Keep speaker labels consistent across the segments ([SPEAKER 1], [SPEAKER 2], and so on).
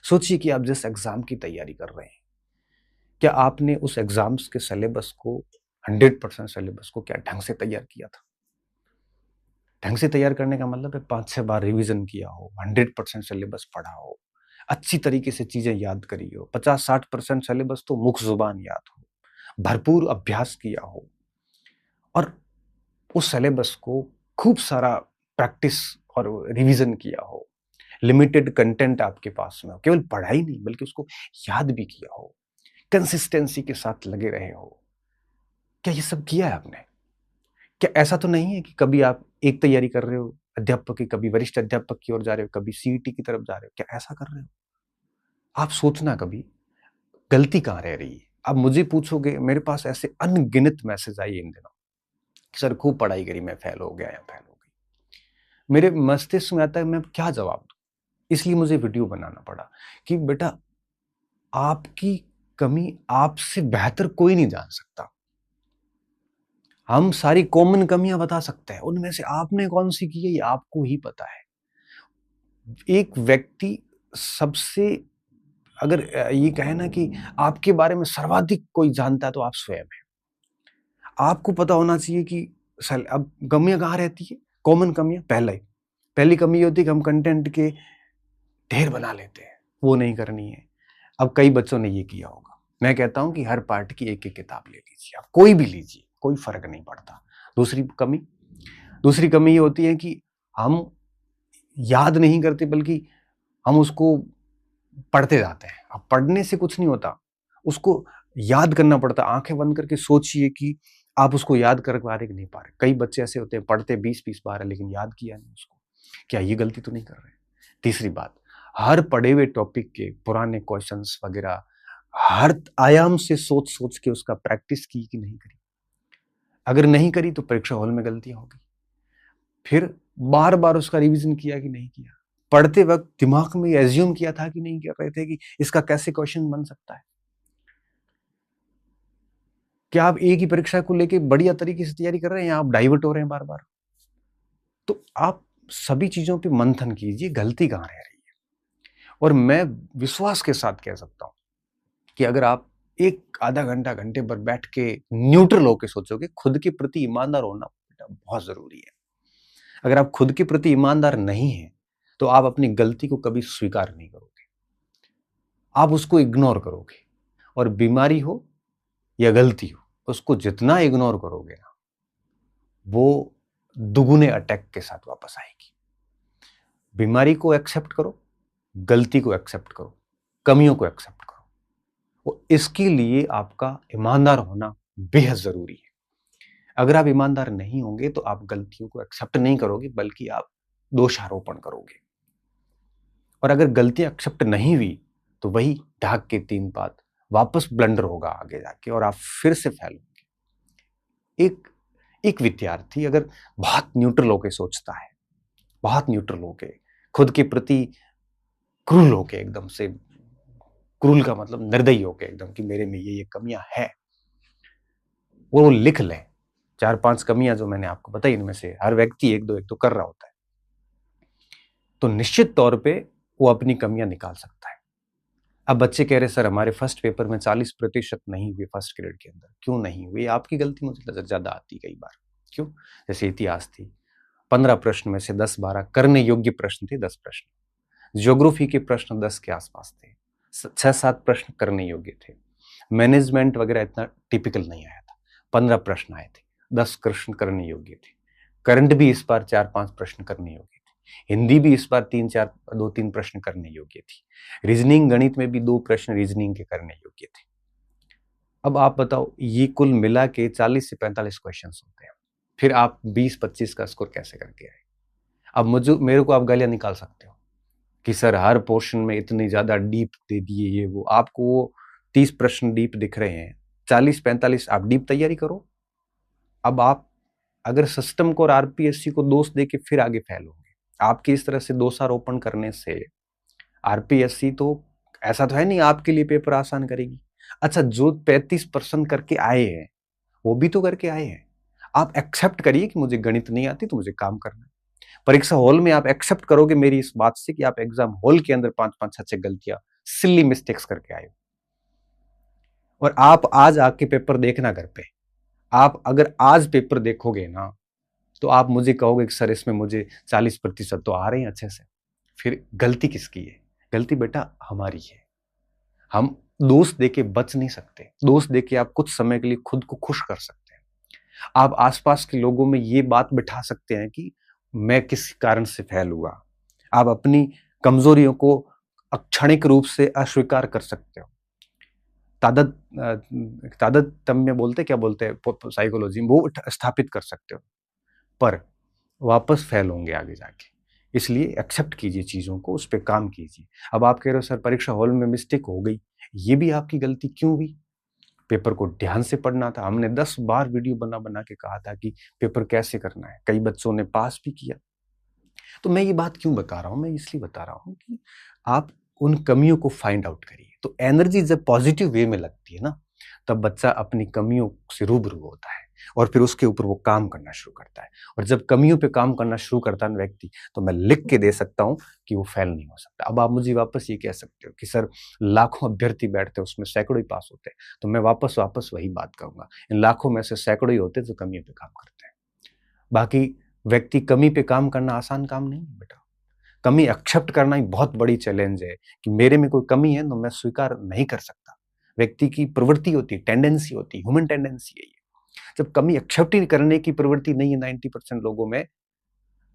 [SPEAKER 1] सोचिए कि आप जिस एग्जाम की तैयारी कर रहे हैं, क्या आपने उस एग्जाम्स के सिलेबस को 100% सिलेबस को क्या ढंग से तैयार किया था? ढंग से तैयार करने का मतलब है 5-6 बार रिवीजन किया हो, 100% सिलेबस पढ़ा हो, अच्छी तरीके से चीजें याद करी हो, 50-60% सिलेबस तो मुख जुबान याद हो, भरपूर अभ्यास किया हो और उस सिलेबस को खूब सारा प्रैक्टिस और रिवीजन किया हो। लिमिटेड कंटेंट आपके पास में हो, केवल पढ़ाई नहीं बल्कि उसको याद भी किया हो, कंसिस्टेंसी के साथ लगे रहे हो। क्या ये सब किया है आपने? क्या ऐसा तो नहीं है कि कभी आप एक तैयारी कर रहे हो अध्यापक की, कभी वरिष्ठ अध्यापक की ओर जा रहे हो, कभी सीईटी की तरफ जा रहे हो? क्या ऐसा कर रहे हो? आप सोचना कभी गलती कहाँ रह रही है। अब मुझे पूछोगे, मेरे पास ऐसे अनगिनत मैसेज आए इन दिनों कि सर खूब पढ़ाई करी, मैं फेल हो गया या फेल हो गई। मेरे मस्तिष्क में आता है मैं क्या जवाब दूं, इसलिए मुझे वीडियो बनाना पड़ा कि बेटा आपकी कमी आपसे बेहतर कोई नहीं जान सकता। हम सारी कॉमन कमियां बता सकते हैं, उनमें से आपने कौन सी की है ये आपको ही पता है। एक व्यक्ति सबसे, अगर ये कहे ना कि आपके बारे में सर्वाधिक कोई जानता है तो आप स्वयं हैं। आपको पता होना चाहिए कि अब कमियां कहाँ रहती है, कॉमन कमियां। पहली कमी ये होती है कि हम कंटेंट के ढेर बना लेते हैं, वो नहीं करनी है। अब कई बच्चों ने ये किया होगा। मैं कहता हूं कि हर पार्ट की एक एक किताब ले लीजिए, आप कोई भी लीजिए, कोई फर्क नहीं पड़ता। दूसरी कमी ये होती है कि हम याद नहीं करते बल्कि हम उसको पढ़ते जाते हैं। अब पढ़ने से कुछ नहीं होता, उसको याद करना पड़ता। आंखें बंद करके सोचिए कि आप उसको याद कर पा रहे कि नहीं पा रहे। कई बच्चे ऐसे होते हैं पढ़ते 20-20 बार है लेकिन याद किया नहीं उसको। क्या ये गलती तो नहीं कर रहे? तीसरी बात, हर पढ़े हुए टॉपिक के पुराने क्वेश्चंस वगैरह हर आयाम से सोच सोच के उसका प्रैक्टिस की कि नहीं करी। अगर नहीं करी तो परीक्षा हॉल में गलतियां होगी। फिर बार बार उसका रिवीजन किया कि नहीं किया। पढ़ते वक्त दिमाग में एज्यूम किया था कि नहीं कर रहे थे कि इसका कैसे क्वेश्चन बन सकता है। क्या आप एक ही परीक्षा को लेके बढ़िया तरीके से तैयारी कर रहे हैं या आप डाइवर्ट हो रहे हैं बार बार? तो आप सभी चीजों पे मंथन कीजिए, गलती कहां रह रही है। और मैं विश्वास के साथ कह सकता हूं कि अगर आप एक आधा घंटा घंटे पर बैठ के न्यूट्रल होकर सोचोगे, खुद के प्रति ईमानदार होना बेटा बहुत जरूरी है। अगर आप खुद के प्रति ईमानदार नहीं हैं तो आप अपनी गलती को कभी स्वीकार नहीं करोगे, आप उसको इग्नोर करोगे। और बीमारी हो या गलती हो, उसको जितना इग्नोर करोगे ना, वो दुगुने अटैक के साथ वापस आएगी। बीमारी को एक्सेप्ट करो, गलती को एक्सेप्ट करो, कमियों को एक्सेप्ट करो। और इसके लिए आपका ईमानदार होना बेहद जरूरी है। अगर आप ईमानदार नहीं होंगे तो आप गलतियों को एक्सेप्ट नहीं करोगे बल्कि आप दोषारोपण करोगे। और अगर गलतियां एक्सेप्ट नहीं हुई तो वही ढाक के 3 बात वापस ब्लंडर होगा आगे जाके और आप फिर से फेल होंगे। एक विद्यार्थी अगर बहुत न्यूट्रल होके सोचता है, बहुत न्यूट्रल होके, खुद के प्रति क्रूल होके, एकदम से क्रूल का मतलब निर्दयी होके एकदम कि मेरे में ये कमियां है, वो लिख ले 4-5 कमियां जो मैंने आपको बताई, इनमें से हर व्यक्ति एक दो कर रहा होता है, तो निश्चित तौर पे वो अपनी कमियां निकाल सकता है। अब बच्चे कह रहे सर हमारे फर्स्ट पेपर में 40% नहीं हुए फर्स्ट ग्रेड के अंदर। क्यों नहीं हुए? आपकी गलती मुझे ज्यादा आती कई बार। क्यों? जैसे इतिहास थी, 15 प्रश्न में से 10-12 करने योग्य प्रश्न थे, 10 प्रश्न। ज्योग्राफी के प्रश्न 10 के आसपास थे, 6-7 प्रश्न करने योग्य थे। मैनेजमेंट वगैरह इतना टिपिकल नहीं आया था, 15 प्रश्न आए थे, 10 प्रश्न करने योग्य थे। करंट भी इस बार 4-5 प्रश्न करने योग्य थे। हिंदी भी इस बार 2-3 प्रश्न करने योग्य थी। रीजनिंग गणित में भी 2 प्रश्न रीजनिंग के करने योग्य थे। अब आप बताओ, ये कुल मिला के 40 से 45 क्वेश्चन होते हैं। फिर आप 20-25 का स्कोर कैसे करके आए? अब मेरे को आप गालियां निकाल सकते हो कि सर हर पोर्शन में इतनी ज्यादा डीप दे दिए, ये वो। आपको वो 30 प्रश्न डीप दिख रहे हैं, 40-45 आप डीप तैयारी करो। अब आप अगर सिस्टम को और आरपीएससी को दोष देके फिर आगे फेल होंगे। आपकी इस तरह से दोषारोपण करने से आरपीएससी तो ऐसा तो है नहीं आपके लिए पेपर आसान करेगी। अच्छा, जो 35% करके आए हैं वो भी तो करके आए हैं। आप एक्सेप्ट करिए कि मुझे गणित नहीं आती तो मुझे काम करना है। परीक्षा हॉल में आप एक्सेप्ट करोगे मेरी इस बात से कि आप एग्जाम हॉल के अंदर 5-5 6-6 गलतियां सिली मिस्टेक्स करके आए हो। और आप आज आके पेपर देखना घर पे, आप अगर आज पेपर देखोगे ना तो आप मुझे कहोगे कि सर इसमें मुझे 40% तो आ रहे हैं अच्छे से। फिर गलती किसकी है? गलती बेटा हमारी है। हम दोस्त देके बच नहीं सकते। दोस्त देके आप कुछ समय के लिए खुद को खुश कर सकते हैं। आप आसपास के लोगों में ये बात बिठा सकते हैं कि मैं किस कारण से फेल हुआ। आप अपनी कमजोरियों को क्षणिक रूप से अस्वीकार कर सकते हो। तादात्म्य बोलते, क्या बोलते हैं साइकोलॉजी में, वो स्थापित कर सकते हो। पर वापस फेल होंगे आगे जाके, इसलिए एक्सेप्ट कीजिए चीजों को, उस पर काम कीजिए। अब आप कह रहे हो सर परीक्षा हॉल में मिस्टेक हो गई, ये भी आपकी गलती क्यों हुई? पेपर को ध्यान से पढ़ना था। हमने 10 बार वीडियो बना बना के कहा था कि पेपर कैसे करना है, कई बच्चों ने पास भी किया। तो मैं ये बात क्यों बता रहा हूं? मैं इसलिए बता रहा हूं कि आप उन कमियों को फाइंड आउट करिए। तो एनर्जी जब पॉजिटिव वे में लगती है ना, तब बच्चा अपनी कमियों से रूबरू होता है और फिर उसके ऊपर वो काम करना शुरू करता है। और जब कमियों पे काम करना शुरू करता है व्यक्ति, तो मैं लिख के दे सकता हूं कि वो फेल नहीं हो सकता। अब आप मुझे वापस ये कह सकते हो कि सर लाखों अभ्यर्थी बैठते हैं, उसमें सैकड़ों ही पास होते हैं, तो मैं वापस वही बात कहूंगा, इन लाखों में से सैकड़ों ही होते जो कमियों पे काम करते हैं। बाकी व्यक्ति कमी पे काम करना आसान काम नहीं है बेटा। कमी एक्सेप्ट करना ही बहुत बड़ी चैलेंज है कि मेरे में कोई कमी है तो मैं स्वीकार नहीं कर सकता। व्यक्ति की प्रवृत्ति होती है, टेंडेंसी होती है, ह्यूमन टेंडेंसी है ये। जब कमी एक्सेप्ट ही करने की प्रवृत्ति नहीं है 90% लोगों में,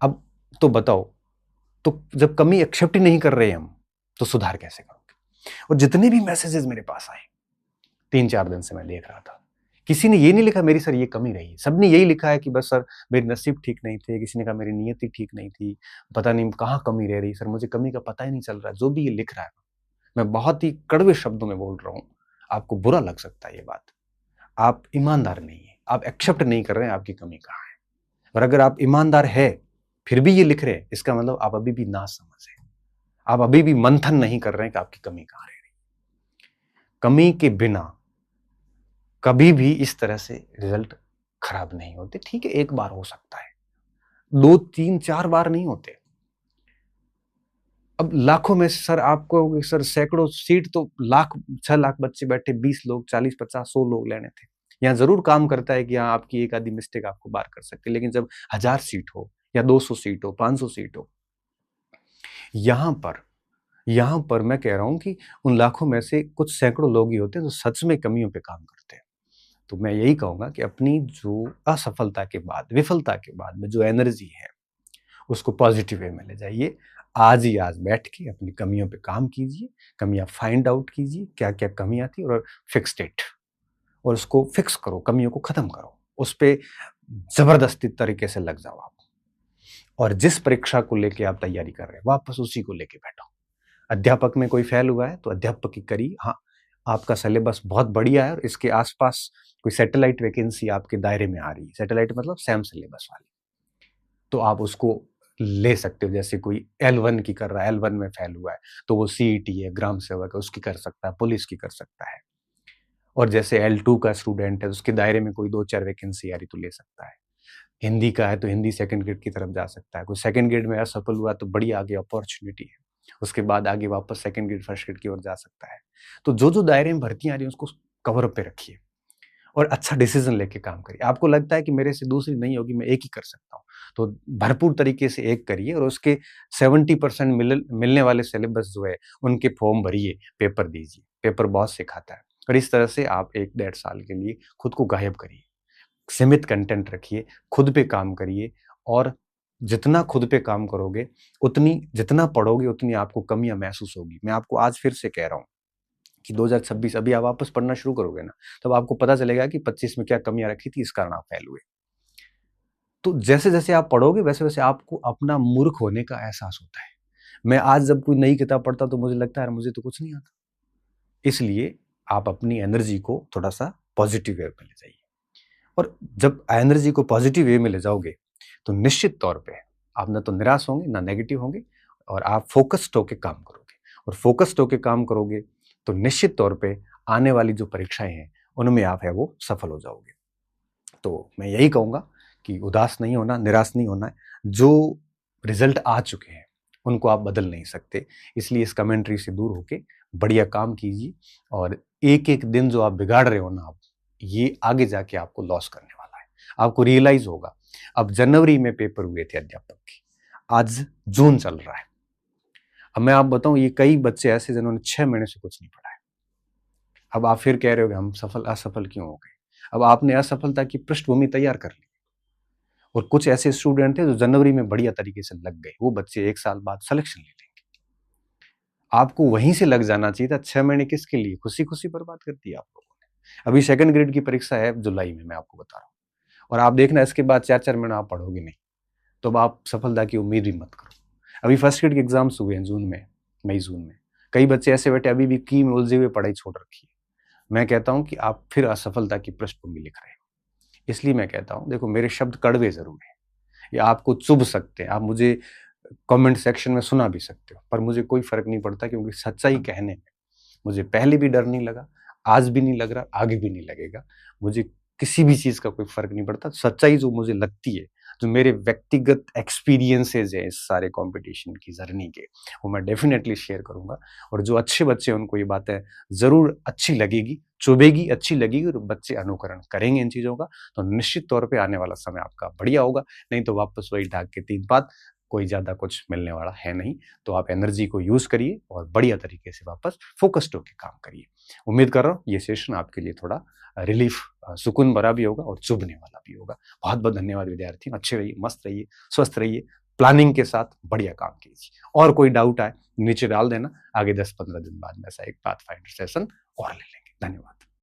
[SPEAKER 1] अब तो बताओ, तो जब कमी एक्सेप्ट ही नहीं कर रहे हम तो सुधार कैसे करोगे? और जितने भी मैसेजेस मेरे पास आए 3-4 दिन से मैं देख रहा था, किसी ने ये नहीं लिखा मेरी सर ये कमी रही, सबने यही लिखा है कि बस सर मेरे नसीब ठीक नहीं थे, किसी ने कहा मेरी नियति ठीक नहीं थी, पता नहीं कहाँ कमी रह रही, सर मुझे कमी का पता ही नहीं चल रहा। जो भी ये लिख रहा है, मैं बहुत ही कड़वे शब्दों में बोल रहा हूँ, आपको बुरा लग सकता है ये बात, आप ईमानदार नहीं है, आप एक्सेप्ट नहीं कर रहे हैं आपकी कमी कहाँ है। और अगर आप ईमानदार है फिर भी ये लिख रहे हैं, इसका मतलब आप अभी भी ना समझ है, आप अभी भी मंथन नहीं कर रहे हैं कि आपकी कमी कहाँ रह रही। कमी के बिना कभी भी इस तरह से रिजल्ट खराब नहीं होते। ठीक है, एक बार हो सकता है, 2, 3, 4 बार नहीं होते। अब लाखों में सर आपको सर सैकड़ों सीट तो 6 लाख बच्चे बैठे, 20 लोग, 40, 50, 100 लोग लेने थे। यहाँ जरूर काम करता है कि यहाँ आपकी एक आधी मिस्टेक आपको बार कर सकती है, लेकिन जब 1000 सीट हो या 200 सीट हो, 500 सीट हो, यहां पर मैं कह रहा हूं कि उन लाखों में से कुछ सैकड़ों लोग ही होते हैं जो सच में कमियों पे काम करते हैं। तो मैं यही कहूंगा कि अपनी जो असफलता के बाद, विफलता के बाद में जो एनर्जी है, उसको पॉजिटिव वे में ले जाइए। आज ही आज बैठ के अपनी कमियों पे काम कीजिए, कमियां फाइंड आउट कीजिए, क्या क्या कमियां थी, और फिक्स इट, और उसको फिक्स करो, कमियों को खत्म करो, उस पर जबरदस्ती तरीके से लग जाओ आप। और जिस परीक्षा को लेके आप तैयारी कर रहे हैं, वापस उसी को लेके बैठो। अध्यापक में कोई फेल हुआ है तो अध्यापक की करिए। हाँ, आपका सिलेबस बहुत बढ़िया है और इसके आसपास कोई सैटेलाइट वैकेंसी आपके दायरे में आ रही है, सैटेलाइट मतलब सेम सिलेबस वाली, तो आप उसको ले सकते हो। जैसे कोई L1 की कर रहा है, L1 में फेल हुआ है, तो वो CET है, ग्राम सेवक है, उसकी कर सकता है, पुलिस की कर सकता है। और जैसे L2 का स्टूडेंट है, उसके दायरे में कोई 2-4 वैकेंसी आ रही तो ले सकता है। हिंदी का है तो हिंदी सेकंड ग्रेड की तरफ जा सकता है। कोई सेकंड ग्रेड में असफल हुआ तो बड़ी आगे अपॉर्चुनिटी है, उसके बाद आगे वापस सेकंड ग्रेड फर्स्ट ग्रेड की ओर जा सकता है। तो जो जो दायरे में भर्तियां आ रही है उसको कवर अप पे रखिए और अच्छा डिसीजन लेके काम करिए। आपको लगता है कि मेरे से दूसरी नहीं होगी, मैं एक ही कर सकता हूँ, तो भरपूर तरीके से एक करिए और उसके 70% मिलने वाले सिलेबस जो है उनके फॉर्म भरिए, पेपर दीजिए। पेपर बहुत सिखाता है और इस तरह से आप 1-1.5 साल के लिए खुद को गायब करिए। सीमित कंटेंट रखिए, खुद पे काम करिए और जितना खुद पे काम करोगे, जितना पढ़ोगे उतनी आपको कमियां महसूस होगी। मैं आपको आज फिर से कह रहा हूं कि 2026 अभी आप वापस पढ़ना शुरू करोगे ना, तब आपको पता चलेगा कि 25 में क्या कमियां रखी थी, इस कारण आप फेल हुए। तो जैसे जैसे आप पढ़ोगे वैसे वैसे आपको अपना मूर्ख होने का एहसास होता है। मैं आज जब कोई नई किताब पढ़ता तो मुझे लगता है मुझे तो कुछ नहीं आता। इसलिए आप अपनी एनर्जी को थोड़ा सा पॉजिटिव वे में ले जाइए, और जब एनर्जी को पॉजिटिव वे में ले जाओगे तो निश्चित तौर पे आप ना तो निराश होंगे ना नेगेटिव होंगे, और आप फोकस्ड होकर काम करोगे। और फोकस्ड होकर काम करोगे तो निश्चित तौर पे आने वाली जो परीक्षाएं हैं उनमें आप है वो सफल हो जाओगे। तो मैं यही कहूंगा कि उदास नहीं होना, निराश नहीं होना है। जो रिजल्ट आ चुके हैं उनको आप बदल नहीं सकते। इसलिए इस कमेंट्री से दूर होके बढ़िया काम कीजिए, और एक एक दिन जो आप बिगाड़ रहे हो ना, आप ये आगे जाके आपको लॉस करने वाला है। आपको रियलाइज होगा। अब जनवरी में पेपर हुए थे अध्यापक के, आज जून चल रहा है। अब मैं आप बताऊं, ये कई बच्चे ऐसे जिन्होंने 6 महीने से कुछ नहीं पढ़ा है। अब आप फिर कह रहे हो कि हम असफल क्यों हो गए। अब आपने असफलता की पृष्ठभूमि तैयार कर ली, और कुछ ऐसे स्टूडेंट थे जो जनवरी में बढ़िया तरीके से लग गए। वो बच्चे 1 साल बाद सिलेक्शन ले लेंगे। आपको वहीं से लग जाना चाहिए था। 6 महीने किसके लिए खुशी खुशी बर्बाद कर दी आप लोगों ने। अभी सेकंड ग्रेड की परीक्षा है जुलाई में, मैं आपको बता रहा हूँ, और आप देखना इसके बाद 4-4 महीना आप पढ़ोगे नहीं, तो अब आप सफलता की उम्मीद भी मत करो। अभी फर्स्ट ग्रेड के एग्जाम्स हुए हैं जून में, मई जून में। कई बच्चे ऐसे बैठे अभी भी की में उलझे हुए पढ़ाई छोड़ रखी है। मैं कहता हूं कि आप फिर असफलता की पृष्ठभूमि लिख रहे हो। इसलिए मैं कहता हूं, देखो मेरे शब्द कड़वे जरूर हैं, ये आपको चुभ सकते हैं, आप मुझे कमेंट सेक्शन में सुना भी सकते हो, पर मुझे कोई फर्क नहीं पड़ता, क्योंकि सच्चाई कहने में मुझे पहले भी डर नहीं लगा, आज भी नहीं लग रहा, आगे भी नहीं लगेगा। मुझे किसी भी चीज का कोई फर्क नहीं पड़ता। सच्चाई जो मुझे लगती है, जो मेरे व्यक्तिगत एक्सपीरियंसेस हैं इस सारे कंपटीशन की जर्नी के, वो मैं डेफिनेटली शेयर करूंगा। और जो अच्छे बच्चे हैं उनको ये बातें जरूर अच्छी लगेगी, चुभेगी, अच्छी लगेगी, और बच्चे अनुकरण करेंगे इन चीजों का, तो निश्चित तौर पे आने वाला समय आपका बढ़िया होगा। नहीं तो वापस वही ढाक के 3 बात, कोई ज्यादा कुछ मिलने वाला है नहीं। तो आप एनर्जी को यूज करिए और बढ़िया तरीके से वापस फोकस्ड होकर काम करिए। उम्मीद कर रहा हूँ ये सेशन आपके लिए थोड़ा रिलीफ, सुकून भरा भी होगा और चुभने वाला भी होगा। बहुत बहुत धन्यवाद विद्यार्थी, अच्छे रहिए, मस्त रहिए, स्वस्थ रहिए, प्लानिंग के साथ बढ़िया काम कीजिए। और कोई डाउट आए नीचे डाल देना, आगे 10-15 दिन बाद में ऐसा एक पाथफाइंडर सेशन और ले लेंगे। धन्यवाद।